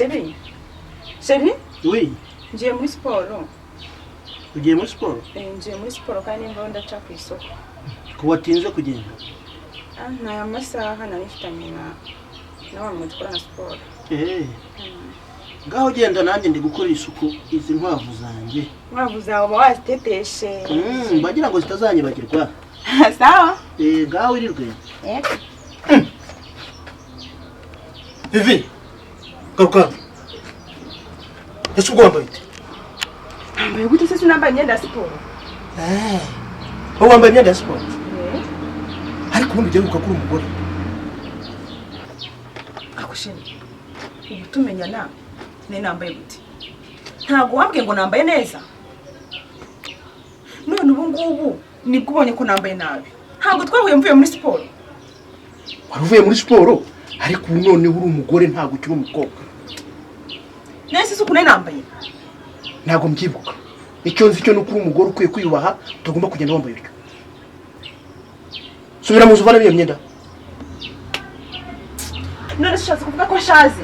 Chérie. Chérie? Oui. Ngiye muri siporo. Ugiye muri siporo? Ngiye muri siporo kandi nimba ndaca ku isoko. Ko watinze kugenda? Nta masaha narifitanye na wa muntu ukora siporo. Ngaho genda nanjye ndi gukora isuku izi nkwavu zanjye. Nkwavu zawe waziteteshe. Bagira ngo zitazanyibagirwa. Sawa? Ngaho irirwe. Vivi. Garuka. Ese ubwo wambaye ute? Nambaye gute se sinambaye imyenda ya siporo? Wowe wambaye imyenda ya siporo? Ariko ubundi ugiye gukora umugore. Akusheni. Ubu tumenya na nambaye gute? Ntago wambwiye ngo nambaye neza. None ubu ngubu nibwo ubonye ko nambaye nabi. Ntago twahuye mvuye muri siporo. Waruvuye muri siporo? Ariko ubu none uri umugore ntago ukiri umukobwa. Nese suku nambaye. Ntago mbyibuka. Icyo nzi cyo nuko uri umugore ukwiye kwiyubaha, utagomba kugenda wambaye utyo. Subira mu zuvana biyo myenda. None shatse kuvuga ko nshaze.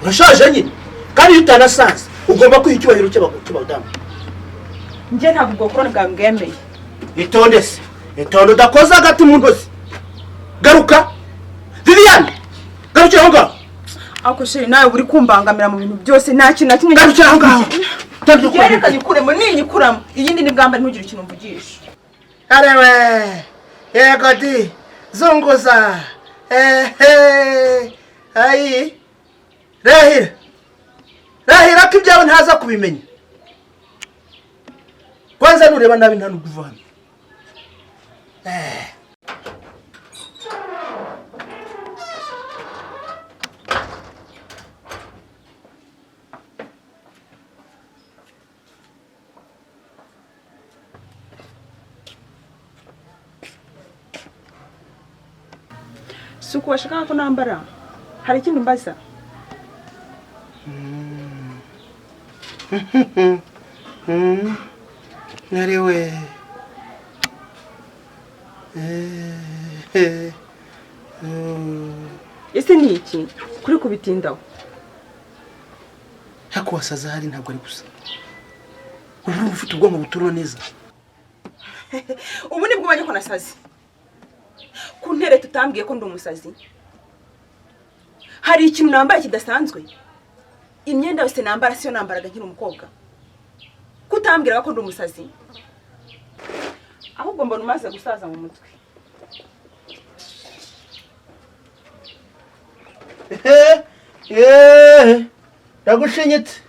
Urashaje nyine. Kandi iyo utanasaza ugomba kwiha icyubahiro cy'abadamu. Nje ntabwo ubwo korona bwa mbwemeye. Itonde se. Itonde udakoza hagati mu ntozi. Garuka. Viviane. Garukira aho ngaho. Ako sheri nawe uri kumbangamira mu bintu byose nta kintu na kimwe. Garukira aho ngaho. Reka nyikuremo ninyikuramo. Iyindi ni bwamba ntugire ikintu mvugisha. Arewe. Yego di. Zunguza. Ayi. Rahira. Rahira ko ibyawe ntaza kubimenya. Kwanza nureba nabi nta nuguva hano. Suku washaka ko nambara. Hari ikintu mbaza? Narewe. Ese ni iki? Kuri kubitindaho. Hako wasaza hari ntabwo ari gusa. Ubu ufite ubwonko buturwa neza. Ubu nibwo ubonye ko nasazi. Kuntere tutambwiye ko ndi umusazi. Hari ikintu nambaye kidasanzwe. Imyenda yose nambara siyo nambaraga nkiri umukobwa. Kutambwira ko ndi umusazi. Ahubwo mbona umaze gusaza mu mutwe. Ndagushinyitse.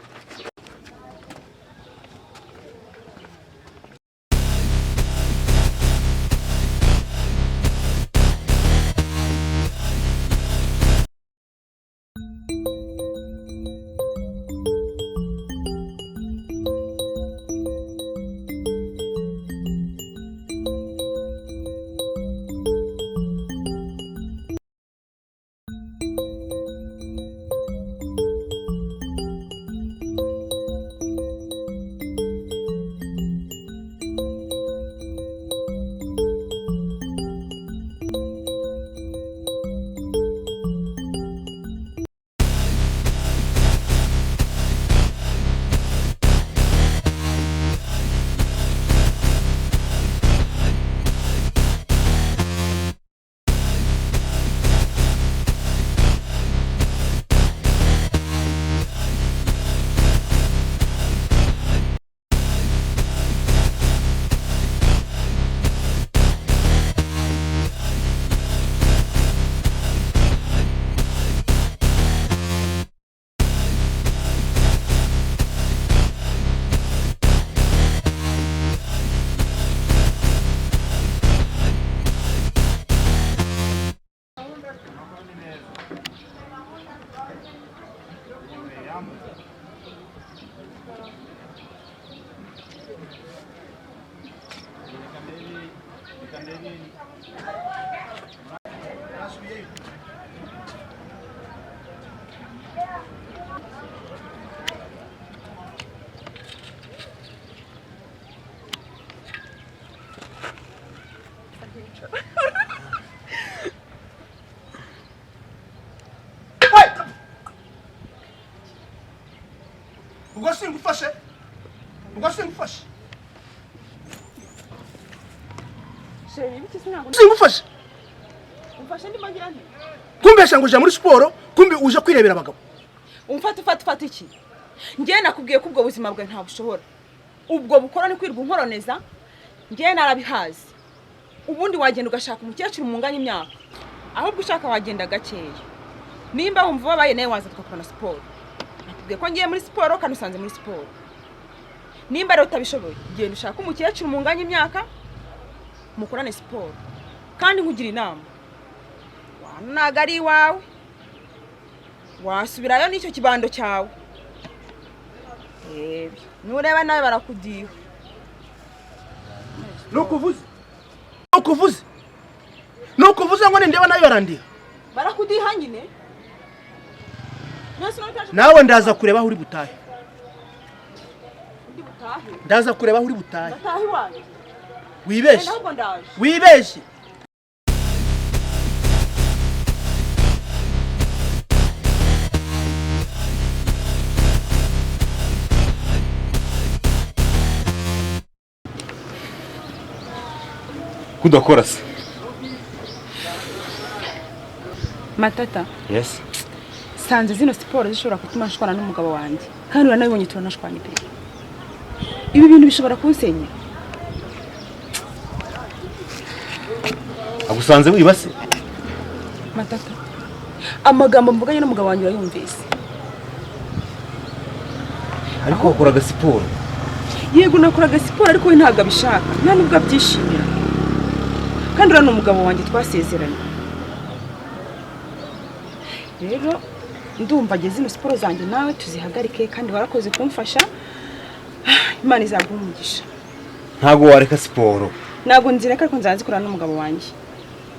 ubwo singufashe sheri ibiki sinango singufashe umfashe ndimo ngira nti kumbesha ngo uje muri siporo kumbi uje kwirebera abagabo umfata iki ngiye nakubwiye ko ubwo buzima bwawe nta bushobora ubwo bukora ni kwirwa unkoroneza ngiye narabihazi ubundi wagenda ugashaka umukecuru munganya imyaka ahubwo ushaka wagenda gakeya nimba wumva wabaye nawe waza tukakora siporo nakubwiye ko ngiye muri siporo kandi usanze muri siporo nimba rero utabishoboye genda ushaka umukecuru munganya imyaka mukorane siporo kandi nkugira inama wanaga ari iwawe wasubirayo n'icyo kibando cyawe nureba nawe barakudiha nukuvuze ngo ndeba nayo barandiha barakudiha nyine nawe ndaza kureba aho uri butahe ndaza kureba aho uri butahe wibeshye kudakora se matata yes sanze zino siporo zishobora gutuma nshwana n'umugabo wanjye kandi uranabibonye turanashwanye pe ibi bintu bishobora kunsenya agusanze wibase matata amagambo mvuganye n'umugabo wanjye urayumvise ariko wakoraga siporo yego nakoraga siporo ariko we ntabwo abishaka nta nubwo abyishimira kandi uriya ni umugabo wanjye twasezeranye rero ndumva ageze zino siporo zanjye nawe tuzihagarike kandi warakoze kumfasha Imana izaguha umugisha ntabwo wareka siporo ntabwo nzireka ariko nzazikorana n'umugabo wanjye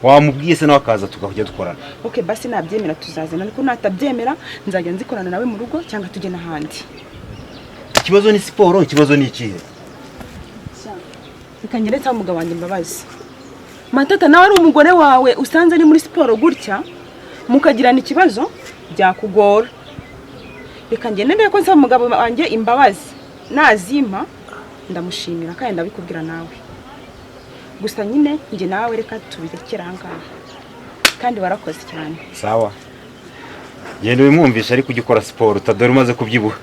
wamubwiye se nawe akaza tukajya dukorana okay basi nabyemera tuzazana ariko natabyemera nzajya nzikorana nawe mu rugo cyangwa tujye n'ahandi ikibazo ni siporo ikibazo ni ikihe bikanyeretsa umugabo wanjye mbabazi matata nawe ari umugore wawe usanze ari muri siporo gutya mukagirana ikibazo byakugora bikangendereye ko nsaba umugabo wanjye imbabazi nazimpa ndamushimira kandi ndabikubwira nawe gusa nyine nge nawe reka tubirekera ahangaha kandi warakoze cyane sawa genda ubimwumvisha ariko ujya ukora siporo utadore umaze kubyibuha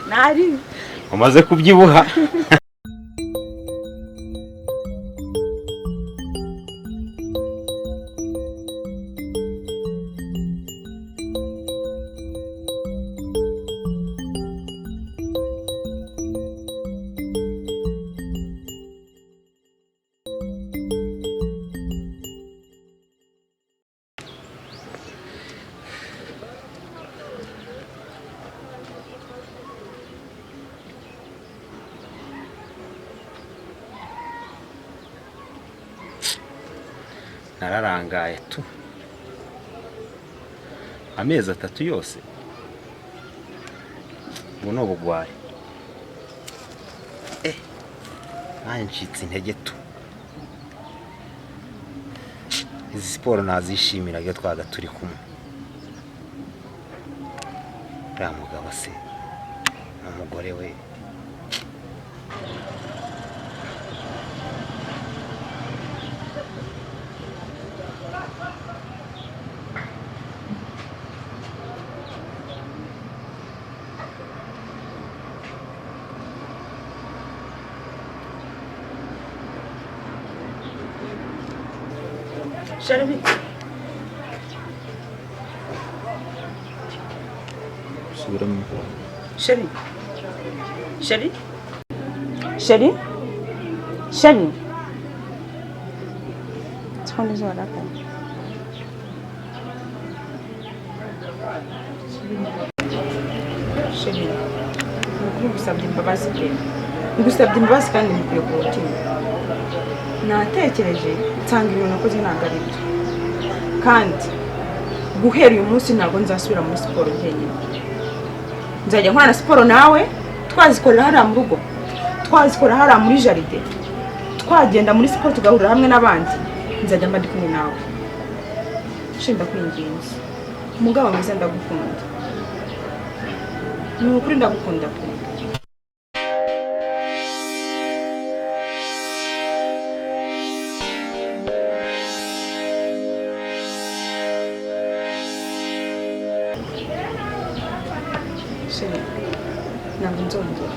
nari umaze kubyibuha nararangaye tu amezi 3 yose ubu ni ubugwayi nanjye ncitse intege tu izi siporo nazishimira iyo twaga turi kumwe uriya mugabo se n'umugore we Chérie. Chérie. Chérie. Chérie. Chérie. Tu prends des heures là. Chérie. Ngusabye imbabazi pe. Ngusabye imbabazi kandi mukwiye ku mutima. Natekereje nsanga ibintu nakoze ntabwo ari byo kandi guhera uyu munsi ntabwo nzasubira muri siporo njyenyine nzajya nkorana siporo nawe twazikorera hariya mu rugo twazikorera hariya muri jaride twagenda muri siporo tugahurira hamwe n'abandi nzajya mba ndi kumwe nawe nshinda kwinginze umugabo mwiza ndagukunda ni ukuri ndagukunda pe. Sheri, ntabwo nzongera.